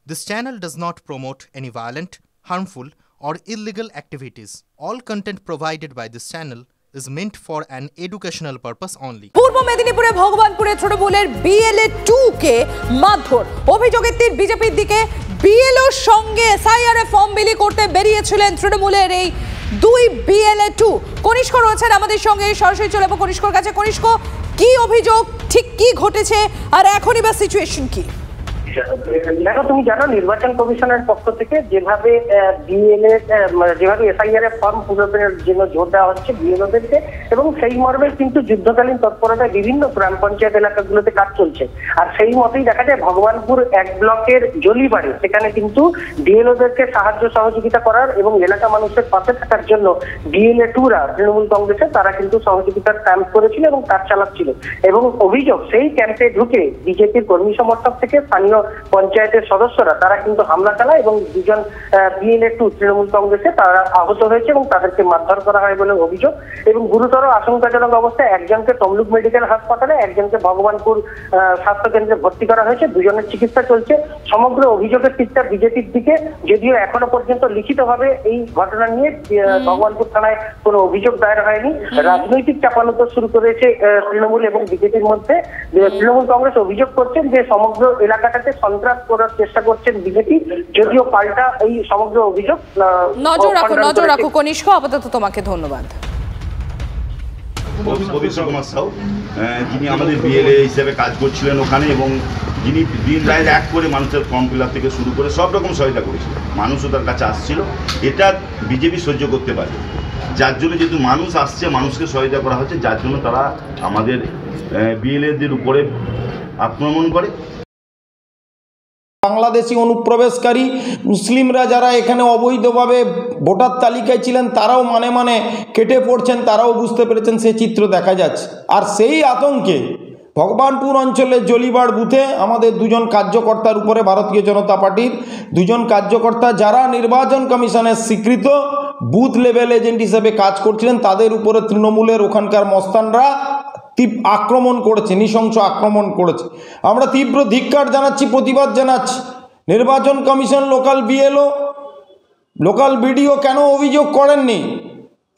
This channel does not promote any violent, harmful, or illegal activities. All content provided by this channel is meant for an educational purpose only. পূর্ব মেদিনীপুরে ভগবানপুরে তৃণমূলের BLA 2 কে মারধর অভিযোগের তীর বিজেপির দিকে। BLOর সঙ্গে SIR form বিলি করতে বেরিয়েছিলেন তৃণমূলের এই দুই BLA 2। কনিষ্ক রয়েছেন আমাদের সঙ্গে, সরাসরি চলে যাবো কনিষ্কর কাছে। কনিষ্ক, কি অভিযোগ, ঠিক কি ঘটেছে আর এখনই বা সিচুয়েশন কি? দেখো, তুমি জানো নির্বাচন কমিশনের পক্ষ থেকে যেভাবে SIR ফর্ম পূরণের জন্য জোর দেওয়া হচ্ছে বিএলওদেরকে, এবং সেই মর্মে কিন্তু যুদ্ধকালীন তৎপরতায় বিভিন্ন গ্রাম পঞ্চায়েত এলাকাগুলোতে কাজ চলছে। আর সেই মতেই দেখা যায় ভগবানপুর 1 ব্লকের জলিবাড়ি, সেখানে কিন্তু বিএলওদেরকে সাহায্য সহযোগিতা করার এবং এলাকা মানুষের পাশে থাকার জন্য BLA 2রা তৃণমূল কংগ্রেসের তারা কিন্তু সহযোগিতার ক্যাম্প করেছিল এবং কাজ চালাচ্ছিল। এবং অভিযোগ, সেই ক্যাম্পে ঢুকে বিজেপির কর্মী সমর্থক থেকে স্থানীয় পঞ্চায়েতের সদস্যরা তারা কিন্তু হামলা চালায় এবং দুজন BLA 2 তৃণমূল কংগ্রেসে তারা আহত হয়েছে এবং তাদেরকে মারধর করা হয় বলে অভিযোগ। এবং গুরুতর আশঙ্কাজনক অবস্থায় একজনকে তমলুক মেডিকেল হাসপাতালে, একজনকে ভগবানপুর স্বাস্থ্য কেন্দ্রে ভর্তি করা হয়েছে। দুজনের চিকিৎসা চলছে। সমগ্র অভিযোগের তীরটা বিজেপির দিকে, যদিও এখনো পর্যন্ত লিখিতভাবে এই ঘটনা নিয়ে ভগবানপুর থানায় কোনো অভিযোগ দায়ের হয়নি। রাজনৈতিক চাপানুতর শুরু করেছে তৃণমূল এবং বিজেপির মধ্যে। তৃণমূল কংগ্রেস অভিযোগ করছেন যে সমগ্র এলাকাটাতে সন্ত্রাস করার চেষ্টা করছেন বিজেপি, যদিও পাল্টা এই সমগ্র অভিযোগ নজর রাখো কনিষ্ক। আপাতত তোমাকে ধন্যবাদ। পবিত্র কুমার সাউ, যিনি আমাদের BLA হিসেবে কাজ করছিলেন ওখানে, এবং যিনি দিন রাত এক করে মানুষের ফর্ম ফিল আপ থেকে শুরু করে সব রকম সহায়তা করেছিলেন। মানুষও তার কাছে আসছিল, এটা বিজেপি সহ্য করতে পারে, যার জন্য যেহেতু মানুষ আসছে, মানুষকে সহায়তা করা হচ্ছে, যার জন্য তারা আমাদের BLAদের উপরে আক্রমণ করে। বাংলাদেশি অনুপ্রবেশকারী মুসলিমরা যারা এখানে অবৈধভাবে ভোটার তালিকায় ছিলেন তারাও মানে কেটে পড়ছেন, তারাও বুঝতে পেরেছেন, সেই চিত্র দেখা যাচ্ছে। আর সেই আতঙ্কে ভগবানপুর অঞ্চলের জলিবাড় বুথে আমাদের দুজন কার্যকর্তার উপরে, ভারতীয় জনতা পার্টির দুজন কার্যকর্তা যারা নির্বাচন কমিশনের স্বীকৃত বুথ লেভেল এজেন্ট হিসেবে কাজ করছিলেন, তাদের উপরে তৃণমূলের ওখানকার মস্তানরা আক্রমণ করেছে, নৃশংস আক্রমণ করেছে। আমরা তীব্র ধিক্কার জানাচ্ছি, প্রতিবাদ জানাচ্ছি। নির্বাচন commission, local BLO, local BDO কেন অভিযোগ করেননি?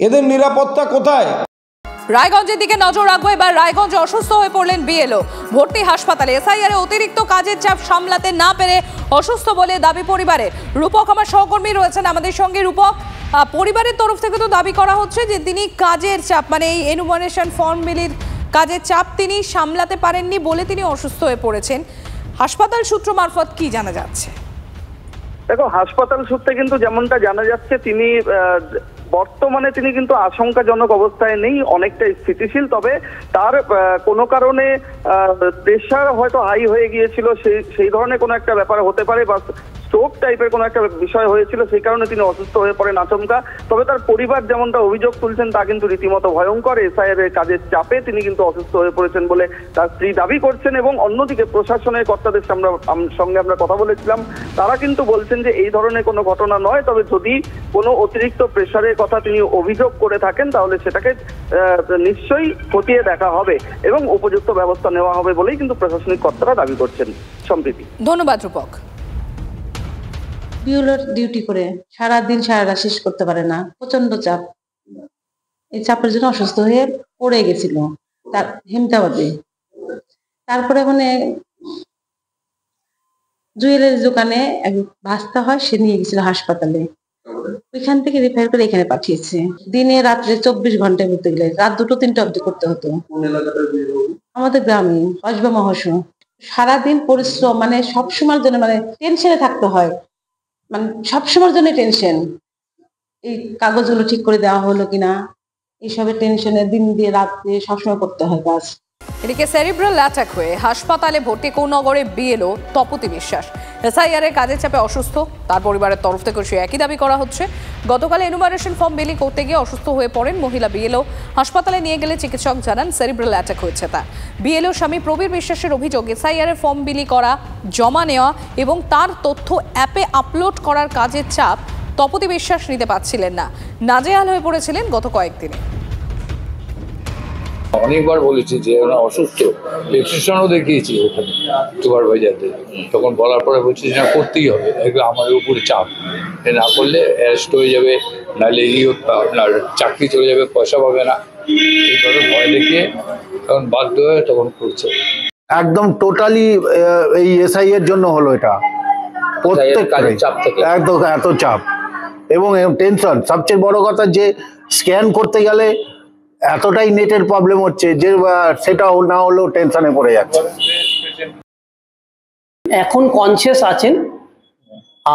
এদের নিরাপত্তা কোথায়? রায়গঞ্জের দিকে নজর রাখবো। এবার রায়গঞ্জে অসুস্থ হয়ে পড়লেন BLO, ভর্তি হাসপাতালে। SIR অতিরিক্ত কাজের চাপ সামলাতে না পেরে অসুস্থ বলে দাবি পরিবারের। রূপক আমার সহকর্মী রয়েছেন আমাদের সঙ্গে। রূপক, পরিবারের তরফ থেকে তো দাবি করা হচ্ছে যে তিনি কাজের চাপ, মানে এই এনুমারেশন ফর্ম বিলির কাজের চাপ তিনি সামলাতে পারেননি বলে তিনি অসুস্থ হয়ে পড়েছেন। হাসপাতাল সূত্র মারফত কি জানা যাচ্ছে? দেখো, হাসপাতাল সূত্রে কিন্তু যেমনটা জানা যাচ্ছে, তিনি বর্তমানে তিনি কিন্তু আশঙ্কাজনক অবস্থায় নেই, অনেকটা স্থিতিশীল। তবে তার কোনো কারণে প্রেশার হয়তো হাই হয়ে গিয়েছিল, সেই ধরনের কোনো একটা ব্যাপার হতে পারে, বা স্ট্রোক টাইপের কোনো একটা বিষয় হয়েছিল, সেই কারণে তিনি অসুস্থ হয়ে পড়েন আচমকা। তবে তার পরিবার যেমনটা অভিযোগ তুলছেন তা কিন্তু রীতিমতো ভয়ঙ্কর। SIR কাজের চাপে তিনি কিন্তু অসুস্থ হয়ে পড়েছেন বলে তার স্ত্রী দাবি করছেন। এবং অন্যদিকে প্রশাসনের কর্তাদের সঙ্গে আমরা কথা বলেছিলাম, তারা কিন্তু বলছেন যে এই ধরনের কোনো ঘটনা নয়, তবে যদি কোনো অতিরিক্ত প্রেশারের কথা তিনি অভিযোগ করে থাকেন তাহলে সেটাকে নিশ্চয়ই খতিয়ে দেখা হবে এবং উপযুক্ত ব্যবস্থা নেওয়া হবে বলেই কিন্তু প্রশাসনিক কর্তারা দাবি করছেন। সম্প্রীতি, ধন্যবাদ রূপক। বিউলোর ডিউটি করে সারাদিন সারাটা শেষ করতে পারে না, প্রচন্ড চাপ। এই চাপের জন্য অসুস্থ হয়ে পড়ে গেছিল তার হেমতাবাদে। তারপরে মানে জুয়েলারি দোকানে এক ভাস্তা হয়, সে নিয়ে গেছিল হাসপাতালে। ওইখান থেকে রিফার করে এখানে পাঠিয়েছে। দিনে রাত্রে 24 ঘন্টায় বলতে গেলে রাত 2-3টা অবধি করতে হতো। আমাদের গ্রামে কসবা মহসু। সারাদিন পরিশ্রম, মানে সবসময়ের জন্য মানে টেনশনে থাকতে হয়, মানে সবসময়ের জন্য টেনশন। এই কাগজগুলো ঠিক করে দেওয়া হলো কিনা, এইসবের টেনশনে দিন দিয়ে রাত দিয়ে সবসময় করতে হয় কাজ। এদিকে সেরিব্রাল অ্যাটাক হয়ে হাসপাতালে ভর্তি কোন্নগরে BLO তপতি বিশ্বাস। SIR কাজের চাপে অসুস্থ, তার পরিবারের তরফ থেকে সে একই দাবি করা হচ্ছে। গতকাল এনুমারেশন ফর্ম বিলি করতে গিয়ে অসুস্থ হয়ে পড়েন মহিলা BLO। হাসপাতালে নিয়ে গেলে চিকিৎসক জানান সেরিব্রাল অ্যাটাক হয়েছে তার। BLO স্বামী প্রবীর বিশ্বাসের অভিযোগ, SIR ফর্ম বিলি করা, জমা নেওয়া এবং তার তথ্য অ্যাপে আপলোড করার কাজের চাপ তপতি বিশ্বাস নিতে পারছিলেন না। নাজেহাল হয়ে পড়েছিলেন গত কয়েকদিনে। অনেকবার বলেছি যে ওরা অসুস্থ, প্রেসক্রিপশনও দেখিয়েছি ওখানে সুপারভাইজারদের, তখন বলার পরে বলছি যে না করতেই হবে, এগুলো আমাদের উপরে চাপ, না করলে অ্যারেস্ট হয়ে যাবে, নাহলে আপনার চাকরি চলে যাবে, পয়সা পাবে না, এইভাবে ভয় দেখিয়ে তখন বাধ্য হয়ে তখন করছে। একদম টোটালি এই এসআই এর জন্য হলো এটা, প্রত্যেক একদম এত চাপ এবং টেনশন। সবচেয়ে বড় কথা যে স্ক্যান করতে গেলে এতটাই নেটের প্রবলেম হচ্ছে যে সেটাও না হলেও টেনশনে পড়ে যাচ্ছে। এখন কনসিয়াস আছেন,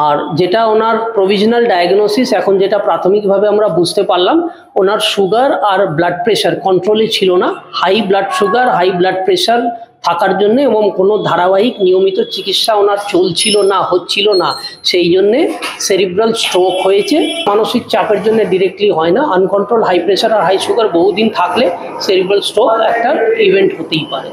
আর যেটা ওনার প্রভিশনাল ডায়াগনোসিস এখন যেটা প্রাথমিকভাবে আমরা বুঝতে পারলাম, ওনার সুগার আর ব্লাড প্রেশার কন্ট্রোলে ছিল না, high blood sugar high blood pressure থাকার জন্য এবং কোনো ধারাবাহিক নিয়মিত চিকিৎসা ওনার চলছিল না, হচ্ছিল না, সেই জন্যে সেরিব্রাল স্ট্রোক হয়েছে। মানসিক চাপের জন্য ডিরেক্টলি হয় না, আনকন্ট্রোল হাই প্রেশার আর হাই সুগার বহুদিন থাকলে সেরিব্রাল স্ট্রোক একটা ইভেন্ট হতেই পারে।